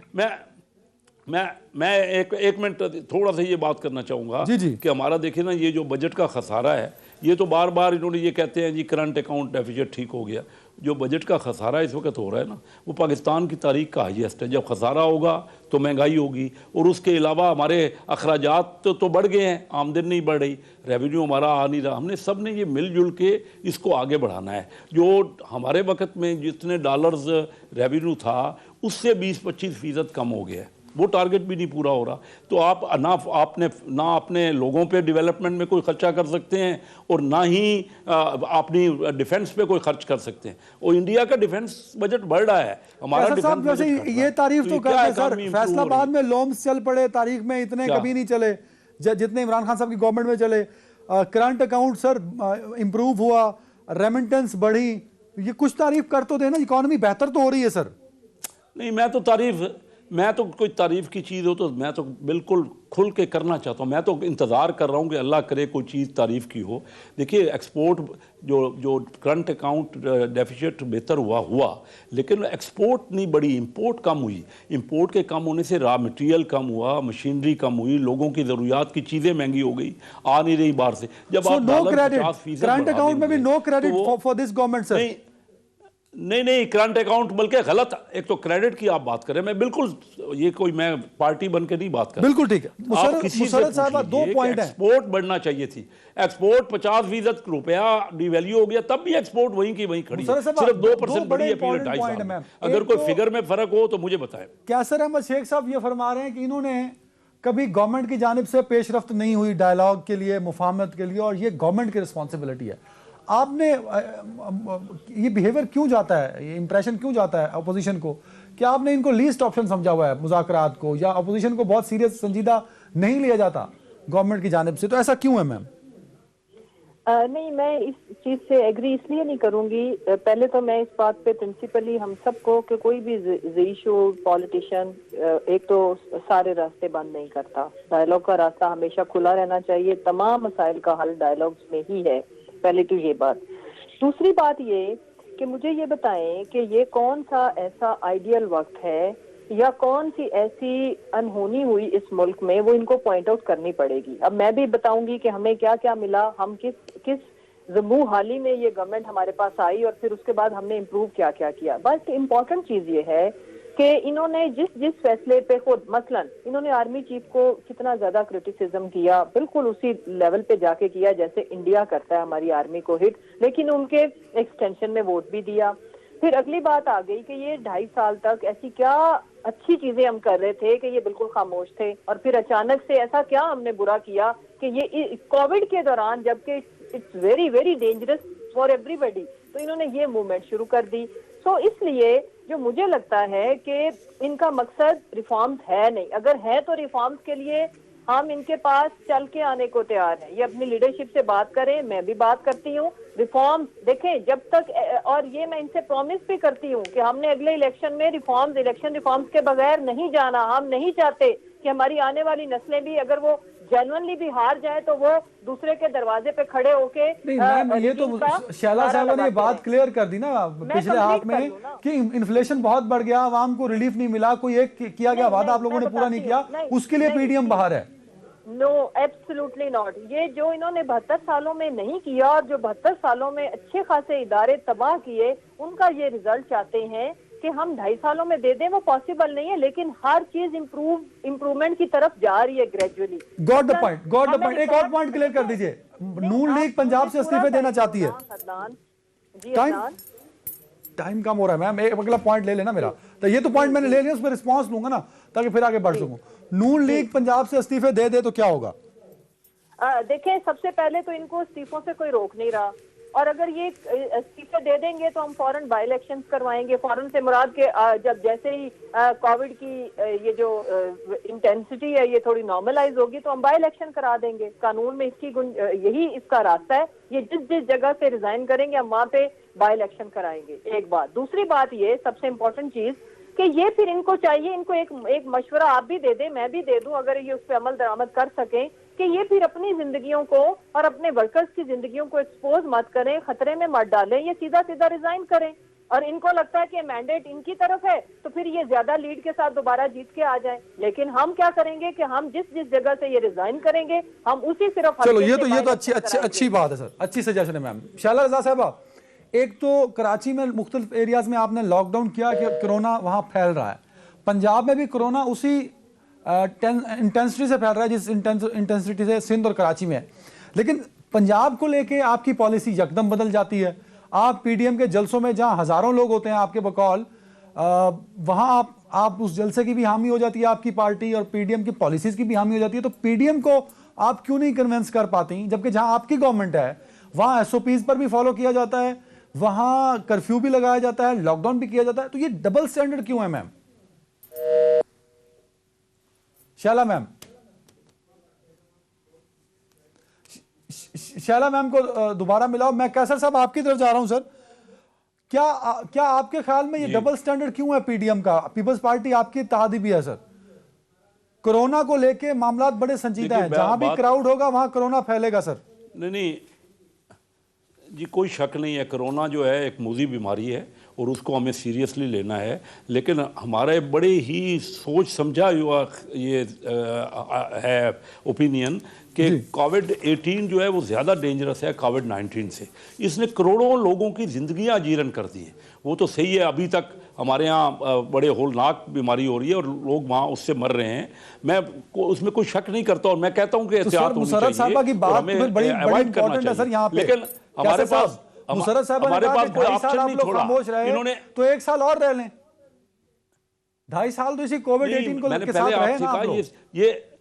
मैं एक मिनट थोड़ा सा ये बात करना चाहूँगा कि हमारा देखिए ना, ये जो बजट का खसारा है, ये तो बार बार इन्होंने ये कहते हैं जी करंट अकाउंट डेफिसिट ठीक हो गया। जो बजट का खसारा इस वक्त हो रहा है ना, वो पाकिस्तान की तारीख का हाईएस्ट है। जब खसारा होगा तो महंगाई होगी, और उसके अलावा हमारे अखराजात तो बढ़ गए हैं, आमदनी नहीं बढ़ रही, रेवेन्यू हमारा आ नहीं रहा। हमने सब ने ये मिलजुल के इसको आगे बढ़ाना है। जो हमारे वक्त में जितने डॉलर्स रेवेन्यू था, उससे 20-25% कम हो गया है। वो टारगेट भी नहीं पूरा हो रहा। तो आप ना अपने लोगों पे डेवलपमेंट में कोई खर्चा कर सकते हैं, और ना ही अपनी डिफेंस पे कोई खर्च कर सकते हैं। और इंडिया का डिफेंस बजट बढ़ रहा है, हमारा डिफेंस बजट ये तारीफ तो करते हैं सर, फैसलाबाद में लोम्स चल पड़े, तारीख में इतने कभी नहीं चले जितने इमरान खान साहब की गवर्नमेंट में चले। करंट अकाउंट सर इंप्रूव हुआ, रेमिटेंस बढ़ी, ये कुछ तारीफ कर तो देना, इकोनॉमी बेहतर तो हो रही है सर। नहीं, मैं तो कोई तारीफ़ की चीज़ हो तो मैं तो बिल्कुल खुल के करना चाहता हूँ। मैं तो इंतज़ार कर रहा हूँ कि अल्लाह करे कोई चीज़ तारीफ़ की हो। देखिए एक्सपोर्ट जो करंट अकाउंट डेफिसिट बेहतर हुआ, लेकिन एक्सपोर्ट नहीं बढ़ी, इंपोर्ट कम हुई। इंपोर्ट के कम होने से रॉ मटेरियल कम हुआ, मशीनरी कम हुई, लोगों की ज़रूरियात की चीज़ें महंगी हो गई, आ नहीं रही बाहर से। जब आप करंट अकाउंट में भी no credit for this government sir. नहीं, करंट अकाउंट बल्कि गलत। एक तो क्रेडिट की आप बात करें, मैं बिल्कुल ये कोई मैं पार्टी बन के नहीं बात कर, बिल्कुल ठीक है। मुसरत साहब 2 पॉइंट है। एक्सपोर्ट बढ़ना चाहिए थी। एक्सपोर्ट 50% रुपया डिवैल्यू हो गया, तब भी एक्सपोर्ट वहीं की वहीं खड़ी है, सिर्फ 2% बढ़ी है पिछले 2.5 साल में। अगर कोई फिगर में फर्क हो तो मुझे बताएं। कैसर अहमद शेख साहब ये फरमा रहे हैं कि इन्होंने कभी गवर्नमेंट की जानिब से पेशरफ्त नहीं हुई डायलॉग के लिए, मुफाहमत के लिए, और ये गवर्नमेंट की रिस्पॉन्सिबिलिटी है। आपने ये बिहेवियर क्यों जाता है, ये इंप्रेशन क्यों जाता है अपोजिशन को कि आपने इनको लीस्ट ऑप्शन समझा हुआ है मुज़ाकरात को, या अपोजिशन को बहुत सीरियस संजीदा नहीं लिया जाता गवर्नमेंट की जानिब से? तो ऐसा क्यों है मैम? नहीं, मैं इस चीज से एग्री इसलिए नहीं करूंगी। पहले तो मैं इस बात पे प्रिंसिपली हम सबको कि कोई भी इशू पॉलिटिशियन एक तो सारे रास्ते बंद नहीं करता। डायलॉग का रास्ता हमेशा खुला रहना चाहिए, तमाम मसाइल का हल डायलॉग्स में ही है। पहले तो ये बात। दूसरी बात ये कि मुझे ये बताएं कि ये कौन सा ऐसा आइडियल वक्त है या कौन सी ऐसी अनहोनी हुई इस मुल्क में, वो इनको पॉइंट आउट करनी पड़ेगी। अब मैं भी बताऊंगी कि हमें क्या क्या मिला, हम किस जमू हाली में ये गवर्नमेंट हमारे पास आई, और फिर उसके बाद हमने इम्प्रूव क्या क्या किया। बस इम्पोर्टेंट चीज ये है कि इन्होंने जिस फैसले पे खुद, मसलन इन्होंने आर्मी चीफ को कितना ज्यादा क्रिटिसिज्म किया, बिल्कुल उसी लेवल पे जाके किया जैसे इंडिया करता है हमारी आर्मी को हिट, लेकिन उनके एक्सटेंशन में वोट भी दिया। फिर अगली बात आ गई कि ये 2.5 साल तक ऐसी क्या अच्छी चीजें हम कर रहे थे कि ये बिल्कुल खामोश थे, और फिर अचानक से ऐसा क्या हमने बुरा किया कि ये कोविड के दौरान, जबकि it's very very dangerous for everybody. तो इन्होंने ये मूवमेंट शुरू कर दी। सो इसलिए जो मुझे लगता है कि इनका मकसद रिफॉर्म्स है नहीं, अगर है तो रिफॉर्म्स के लिए हम इनके पास चल के आने को तैयार हैं। ये अपनी लीडरशिप से बात करें, मैं भी बात करती हूँ। रिफॉर्म्स देखें जब तक, और ये मैं इनसे प्रॉमिस भी करती हूँ कि हमने अगले इलेक्शन में इलेक्शन रिफॉर्म्स के बगैर नहीं जाना। हम नहीं चाहते कि हमारी आने वाली नस्लें भी, अगर वो जेन्युइनली भी हार जाए तो वो दूसरे के दरवाजे पे खड़े होके नहीं मैम, ये तो शैला साहब ने बात क्लियर कर दी ना पिछले हाफ में कि इन्फ्लेशन बहुत बढ़ गया, आवाम को रिलीफ नहीं मिला, कोई एक किया गया वादा आप लोगों ने पूरा नहीं किया, उसके लिए पीडीएम बाहर है। No, absolutely not. ये जो इन्होंने 72 सालों में नहीं किया और जो 72 सालों में अच्छे खासे इदारे तबाह किए, उनका ये रिजल्ट चाहते हैं कि हम 2.5 सालों में दे दें, वो पॉसिबल नहीं है। लेकिन हर चीज इम्प्रूवमेंट की तरफ जा रही है gradually. Got the point, got the point. एक और पॉइंट क्लियर कर दीजिए, नून लीग पंजाब से इस्तीफे देना चाहती है। टाइम कम हो रहा है मैम, एक अगला पॉइंट ले लेना मेरा। तो ये तो पॉइंट मैंने ले लिया, उस पर रिस्पॉन्स लूंगा ना ताकि फिर आगे बढ़ सकूं। नून लीग पंजाब से इस्तीफे दे दे तो क्या होगा? देखें, सबसे पहले तो इनको इस्तीफों से कोई रोक नहीं रहा, और अगर ये इस्तीफे दे देंगे तो हम फौरन बाई इलेक्शन करवाएंगे। फौरन से मुराद के जब जैसे ही कोविड की ये जो इंटेंसिटी है ये थोड़ी नॉर्मलाइज होगी तो हम बाई इलेक्शन करा देंगे। कानून में इसकी यही इसका रास्ता है। ये जिस जिस जगह से रिजाइन करेंगे हम वहां पे बाई इलेक्शन कराएंगे। एक बात। दूसरी बात, ये सबसे इम्पोर्टेंट चीज कि ये फिर इनको चाहिए, इनको एक मशवरा आप भी दे दें, मैं भी दे दूं, अगर ये उस पर अमल दरामद कर सकें, कि ये फिर अपनी जिंदगियों को और अपने वर्कर्स की जिंदगियों को एक्सपोज मत करें, खतरे में मत डालें, ये सीधा सीधा रिजाइन करें। और इनको लगता है कि मैंडेट इनकी तरफ है तो फिर ये ज्यादा लीड के साथ दोबारा जीत के आ जाए। लेकिन हम क्या करेंगे कि हम जिस जिस जगह से ये रिजाइन करेंगे हम उसी सिर्फ, चलो ये तो अच्छी बात है सर, अच्छी सजेशन है मैम। शैला रज़ा साहबा, एक तो कराची में मुख्तलिफ एरियाज में आपने लॉकडाउन किया कि कोरोना वहां फैल रहा है, पंजाब में भी कोरोना उसी इंटेंसिटी से फैल रहा है जिस इंटेंसिटी से सिंध और कराची में है। लेकिन पंजाब को लेके आपकी पॉलिसी यकदम बदल जाती है। आप पीडीएम के जलसों में जहां हजारों लोग होते हैं आपके बकौल, वहां आप उस जलसे की भी हामी हो जाती है आपकी पार्टी, और पीडीएम की पॉलिसीज की भी हामी हो जाती है। तो पीडीएम को आप क्यों नहीं कन्विंस कर पाती, जबकि जहां आपकी गवर्नमेंट है वहां एसओपीज पर भी फॉलो किया जाता है, वहां कर्फ्यू भी लगाया जाता है, लॉकडाउन भी किया जाता है। तो ये डबल स्टैंडर्ड क्यों है ma'am? Shaila ma'am, Shaila ma'am को दोबारा मिलाओ। मैं कैसर साहब आपकी तरफ जा रहा हूं सर। क्या आपके ख्याल में ये डबल स्टैंडर्ड क्यों है पीडीएम का? पीपल्स पार्टी आपकी इत्तेहादी भी है सर। कोरोना को लेके मामला बड़े संजीदा हैं, जहां भी क्राउड होगा वहां कोरोना फैलेगा सर। नहीं जी, कोई शक नहीं है, कोरोना जो है एक मूजी बीमारी है और उसको हमें सीरियसली लेना है। लेकिन हमारे बड़े ही सोच समझा हुआ ये है ओपिनियन कि कोविड-18 जो है वो ज़्यादा डेंजरस है कोविड-19 से। इसने करोड़ों लोगों की ज़िंदगियां जीर्ण कर दी हैं। वो तो सही है, अभी तक हमारे यहाँ बड़े होलनाक बीमारी हो रही है और लोग वहाँ उससे मर रहे हैं। मैं उसमें कोई शक नहीं करता और मैं कहता हूँ कि एहतियात होनी चाहिए। लेकिन हमारे पास कोई ऑप्शन नहीं छोड़ा। इन्होंने तो 1 साल और रह लें, 2.5 साल तो इसी कोविड-18 को मैंने पहले आपसे कहा ये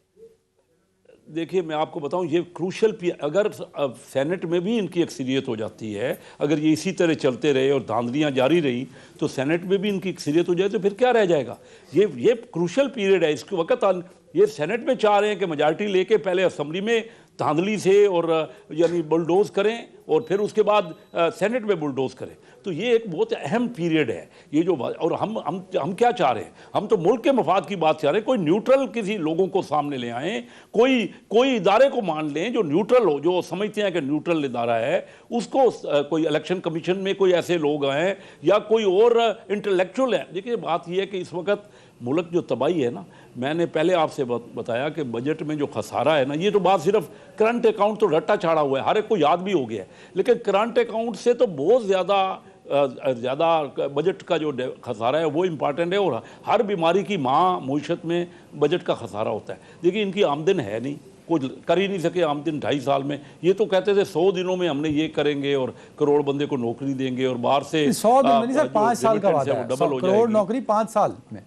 देखिए, मैं आपको बताऊं, ये क्रूशल, अगर सेनेट में भी इनकी अक्सरियत हो जाती है, अगर ये इसी तरह चलते रहे और धांधलियां जारी रही तो सेनेट में भी इनकी अक्सरियत हो जाए तो फिर क्या रह जाएगा? ये क्रूशल पीरियड है। इसके वक्त ये सेनेट में चाह रहे हैं कि मेजॉरिटी लेके पहले असेंबली में धांधली से और यानी बुलडोज करें और फिर उसके बाद सेनेट में बुलडोज करें। तो ये एक बहुत अहम पीरियड है ये जो, और हम क्या चाह रहे हैं? हम तो मुल्क के मफाद की बात चाह रहे हैं। कोई न्यूट्रल किसी लोगों को सामने ले आएँ, कोई इदारे को मान लें जो न्यूट्रल हो, जो समझते हैं कि न्यूट्रल इदारा है, उसको कोई इलेक्शन कमीशन में कोई ऐसे लोग आएँ या कोई और इंटेलेक्चुअल है। देखिए, बात यह है कि इस वक्त मुल्क जो तबाही है ना, मैंने पहले आपसे बताया कि बजट में जो खसारा है ना, ये तो बात सिर्फ करंट अकाउंट तो रट्टा चाड़ा हुआ है, हर एक को याद भी हो गया है। लेकिन करंट अकाउंट से तो बहुत ज़्यादा बजट का जो खसारा है वो इम्पॉर्टेंट है। और हर बीमारी की माँ मईशत में बजट का खसारा होता है। देखिए, इनकी आमदन है नहीं, कुछ कर ही नहीं सके आमदन 2.5 साल में। ये तो कहते थे 100 दिनों में हमने ये करेंगे और करोड़ बंदे को नौकरी देंगे और बाहर से 100 दिन में नहीं सर, 5 साल का वादा है, करोड़ नौकरी 5 साल में।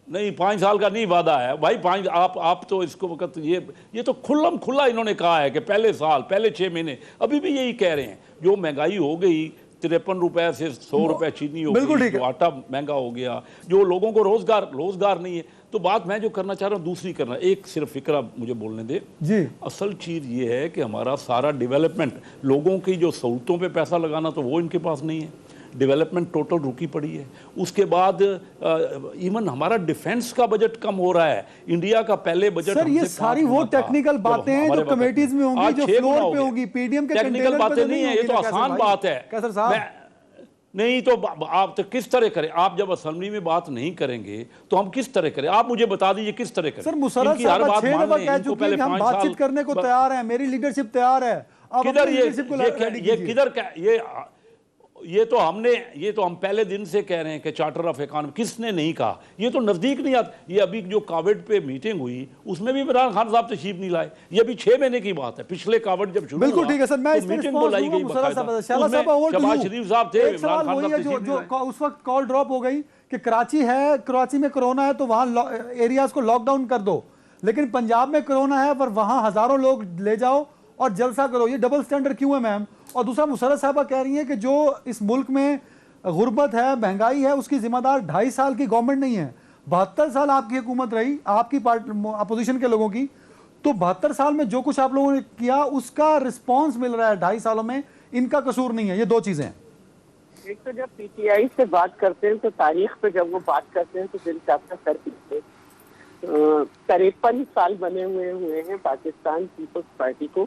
नहीं, 5 साल का नहीं वादा है भाई। 5 आप तो इसको वक्त ये तो खुल्लम खुल्ला इन्होंने कहा है कि पहले साल, पहले 6 महीने, अभी भी यही कह रहे हैं। जो महंगाई हो गई, 53 रुपए से 100 रुपए चीनी हो गई, जो आटा महंगा हो गया, जो लोगों को रोजगार नहीं है। तो बात मैं जो करना चाह रहा हूँ दूसरी करना, एक सिर्फ फिक्रा मुझे बोलने दे जी। असल चीज़ ये है कि हमारा सारा डेवलपमेंट, लोगों की जो सहूलतों पे पैसा लगाना, तो वो इनके पास नहीं है। डेवलपमेंट टोटल रुकी पड़ी है। उसके बाद इवन हमारा डिफेंस का बजट कम हो रहा है। इंडिया का पहले बजट, सर ये सारी वो टेक्निकल बातें हैं जो कमेटीज में होंगी, जो फ्लोर पे होगी, पीडीएम के टेक्निकल बातें नहीं है, ये तो आसान बात है। कैसर साहब नहीं तो आप तो किस तरह करें? आप जब असेंबली में बात नहीं करेंगे तो हम किस तरह करें? आप मुझे बता दीजिए किस तरह करें। सर मुशर्रफ साहब 6 दफा कह चुके हैं कि हम बातचीत करने को तैयार हैं, मेरी लीडरशिप तैयार है। किधर ये तो हम पहले दिन से कह रहे हैं कि चार्टर ऑफ इकोनॉमी, किसने नहीं कहा? ये तो नजदीक नहीं आता। ये अभी जो कावड़ पे मीटिंग हुई उसमें भी इमरान खान साहब तशरीफ नहीं लाए। ये अभी 6 महीने की बात है, पिछले कावड़ जब शुरू बिल्कुल ठीक है सर, मैं तो मीटिंग बुलाई गई, शहबाज शरीफ साहब थे, इमरान खान साहब जो उस वक्त कॉल ड्रॉप हो गई कि कराची में कोरोना है तो वहां एरियाज को लॉकडाउन कर दो, लेकिन पंजाब में कोरोना है पर वहां हजारों लोग ले जाओ और जलसा करो। ये डबल स्टैंडर्ड क्यों है मैम? और दूसरा मुशर्रफ साहबा कह रही है कि जो इस मुल्क में गुर्बत है, महंगाई है, उसकी जिम्मेदार 2.5 साल की गवर्नमेंट नहीं है, 72 साल आपकी हुकूमत रही, आपकी अपोजिशन के लोगों की। तो 72 साल में जो कुछ आप लोगों ने किया उसका रिस्पॉन्स मिल रहा है 2.5 सालों में, इनका कसूर नहीं है। ये दो चीजें हैं। एक तो जब पीटीआई से बात करते हैं तो तारीख पे जब वो बात करते हैं तो दिल चाहता सर पीछे 53 साल बने हुए हैं पाकिस्तान पीपल्स पार्टी को,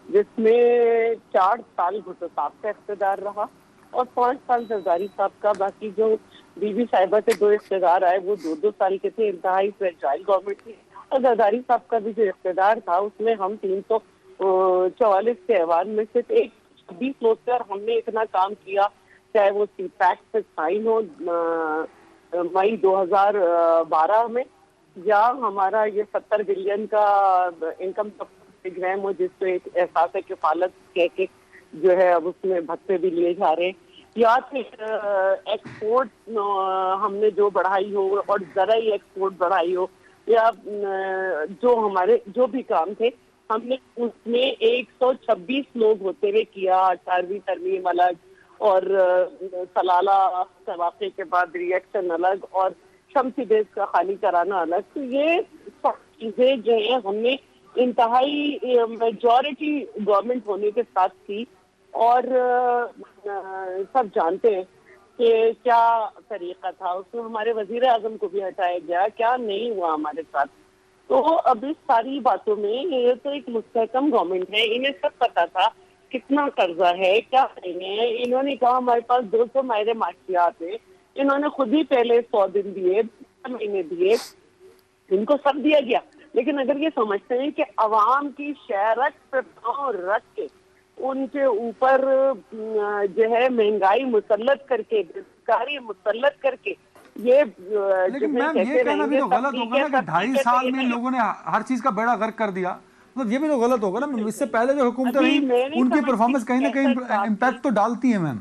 जिसमें 4 साल भुट्टो साहब का इख्तिदार रहा और 5 साल जरदारी साहब का। बाकी जो बीबी साहिबा से 2 इख्तिदार आए वो 2-2 साल के थे, इंतहाई फ्रेजाइल गवर्नमेंट थी। और जरदारी साहब का भी जो इख्तिदार था उसमें हम 344 के ऐवान में सिर्फ 26 लोग थे और हमने इतना काम किया, चाहे वो सीपैक से साइन हो मई 2012 में, या हमारा ये 70 बिलियन का इनकम प्रोग्राम हो जिसको एक एहसास किफालत कह के जो है अब उसमें भत्ते भी लिए जा रहे हैं, या फिर एक्सपोर्ट हमने जो बढ़ाई हो और जरा ही एक्सपोर्ट बढ़ाई हो, या जो हमारे जो भी काम थे हमने उसमें 126 लोग होते हुए किया। 18वीं तरमीम अलग और सलाला वाक़े के बाद रिएक्शन अलग और शमसी बेस का खाली कराना अलग। तो ये सब चीजें जो है हमने इंतहाई मेजॉरिटी गवर्नमेंट होने के साथ की और सब जानते हैं कि क्या तरीका था। उसमें हमारे वजीर आजम को भी हटाया गया, क्या नहीं हुआ हमारे साथ। तो अब इस सारी बातों में ये तो एक मुस्तहकम गवर्नमेंट है, इन्हें सब पता था कितना कर्जा है, क्या नहीं है। इन्होंने कहा हमारे पास 200 मायरे माशियात है, इन्होंने खुद ही पहले 100 दिन दिए, 2 महीने दिए, इनको सब दिया गया। लेकिन अगर ये समझते हैं कि अवाम की शहरत पे पांव रख के उनके ऊपर जो है महंगाई मुसल्लत करके, बेरोजगारी मुसल्लत करके ये लेकिन मैम ये कहना भी तो गलत होगा ना कि 2.5 साल में लोगों ने हर चीज का बेड़ा गर्क कर दिया, मतलब ये भी तो गलत होगा ना। इससे पहले जो हुकूमतें रही उनकी परफॉर्मेंस कहीं ना कहीं इम्पैक्ट तो डालती है मैम।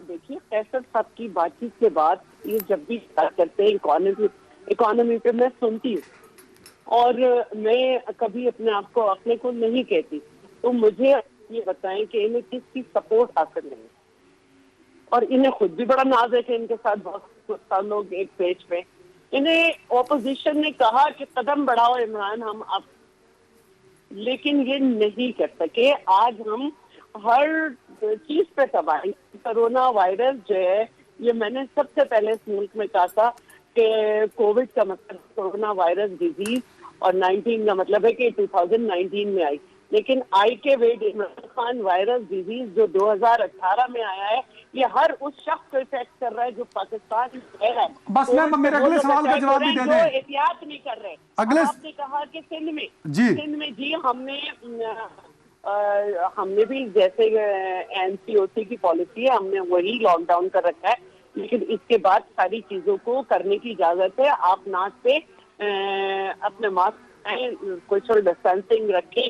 देखिए कैसर साहब की बातचीत के बाद ये जब भी बात करते हैं इकोनॉमी पे मैं सुनती हूँ और मैं कभी अपने आप को अपने को नहीं कहती, तो मुझे ये बताएं कि इन्हें किसकी सपोर्ट हासिल नहीं, और इन्हें खुद भी बड़ा नाज है कि इनके साथ बहुत लोग एक पेज पे। इन्हें ऑपोजिशन ने कहा कि कदम बढ़ाओ इमरान, हम आप, लेकिन ये नहीं कर सके। आज हम हर चीज पे तबाही, कोरोना वायरस जो है ये मैंने सबसे पहले इस मुल्क में कहा था कि कोविड का मतलब कोरोना वायरस डिजीज और 19 का मतलब है कि 2019 में आई, लेकिन आई के वेट इमरान खान वायरस डिजीज जो 2018 में आया है, ये हर उस शख्स को इफेक्ट कर रहा है जो पाकिस्तान में रह रहा है। बस मैम मेरे अगले सवाल का जवाब भी दे दें। एहतियात नहीं कर रहे। अगले आपने कहा कि सिंध में जी हमने भी जैसे एनसीओसी की पॉलिसी है हमने वही लॉकडाउन कर रखा है, लेकिन इसके बाद सारी चीजों को करने की इजाजत है। आप नाक पे अपने मास्क सोशल डिस्टेंसिंग रखें।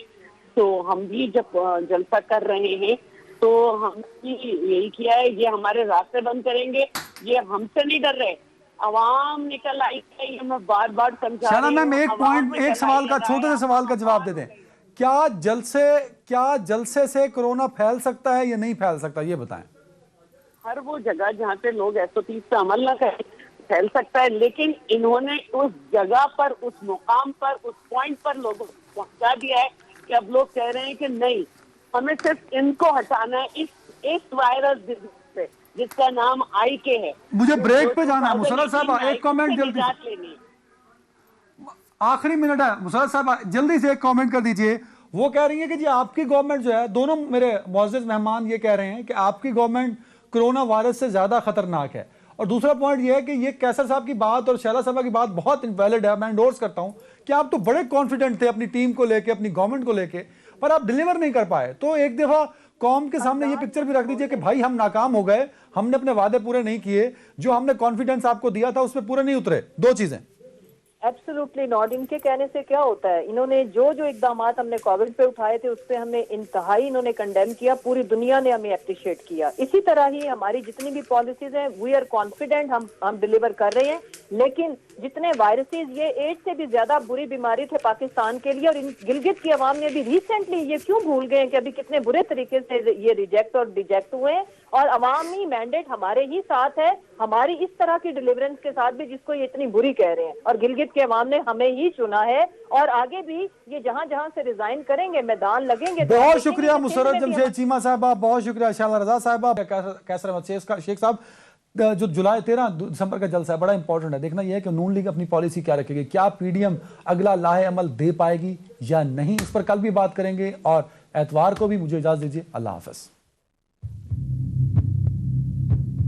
तो हम भी जब जलसा कर रहे हैं तो हम यही किया है, ये हमारे रास्ते बंद करेंगे, ये हमसे नहीं डर रहे। अवाम निकल आई है, ये मैं बार बार समझा शाला रही मैम, हूँ, एक अवाम पॉइंट, निकल एक सवाल आई का, है, छोटे से सवाल का जवाब दे दें। क्या जलसे से कोरोना फैल सकता है या नहीं फैल सकता, ये बताएं। हर वो जगह जहाँ पे लोग SOP पे अमल ना करें फैल सकता है, लेकिन इन्होंने उस जगह पर, उस मुकाम पर, उस पॉइंट पर लोगों को पहुंचा दिया है कि अब लोग कह रहे हैं कि नहीं, हमें सिर्फ इनको हटाना है इस वायरस से जिसका नाम IK है। मुझे जो ब्रेक पे जाना है। 2018 मुशर्रफ साहब, में एक कमेंट से जल्दी निजात से, लेनी है। आखिरी मिनट है। मुशर्रफ साहब जल्दी से एक कमेंट कर दीजिए। वो कह रही है कि जी आपकी गवर्नमेंट जो है, दोनों मेरे मुअज़्ज़ज़ मेहमान ये कह रहे हैं कि आपकी गवर्नमेंट कोरोना वायरस से ज्यादा खतरनाक है। और दूसरा पॉइंट ये है कि ये कैसर साहब की बात और शैला साहब की बात बहुत इनवैलिड है, मैं इंडोर्स करता हूं कि आप तो बड़े कॉन्फिडेंट थे अपनी टीम को लेके, अपनी गवर्नमेंट को लेके, पर आप डिलीवर नहीं कर पाए। तो एक दफा कौम के सामने ये पिक्चर भी रख दीजिए कि भाई हम नाकाम हो गए, हमने अपने वादे पूरे नहीं किए, जो हमने कॉन्फिडेंस आपको दिया था उस पर पूरे नहीं उतरे। दो चीजें। Absolutely not. इनके कहने से क्या होता है, इन्होंने जो जो इकदाम हमने कोविड पे उठाए थे उस पर हमने इंतहाई इन्होंने कंडेम किया, पूरी दुनिया ने हमें अप्रिशिएट किया। इसी तरह ही हमारी जितनी भी पॉलिसीज हैं, वी आर कॉन्फिडेंट हम डिलीवर कर रहे हैं। लेकिन जितने वायरसेस, ये एड्स से भी ज्यादा बुरी बीमारी थे पाकिस्तान के लिए, और इन गिलगित की आवाम ने भी रिसेंटली ये क्यों भूल गए कि अभी कितने बुरे तरीके से ये रिजेक्ट और डिजेक्ट हुए हैं। और अवामी मैंडेट हमारे ही साथ है, हमारी इस तरह की डिलीवरेंस के साथ भी जिसको ये इतनी बुरी कह रहे हैं, और गिलगित के अवाम ने हमें ही चुना है। और आगे भी ये जहां जहां से रिजाइन करेंगे, मैदान लगेंगे। बहुत शुक्रिया मुशर्रफ जमशेद चीमा साहबा, बहुत शुक्रिया शैला रजा साहबा, कैसर अहमद शेख साहब। जो जुलाई 13 दिसंबर का जलसा है बड़ा इंपॉर्टेंट है। देखना यह है कि नून लीग अपनी पॉलिसी क्या रखेगी, क्या PDM अगला लाहे अमल दे पाएगी या नहीं, इस पर कल भी बात करेंगे। और एतवार को भी मुझे इजाजत दीजिए। अल्लाह हाफिज।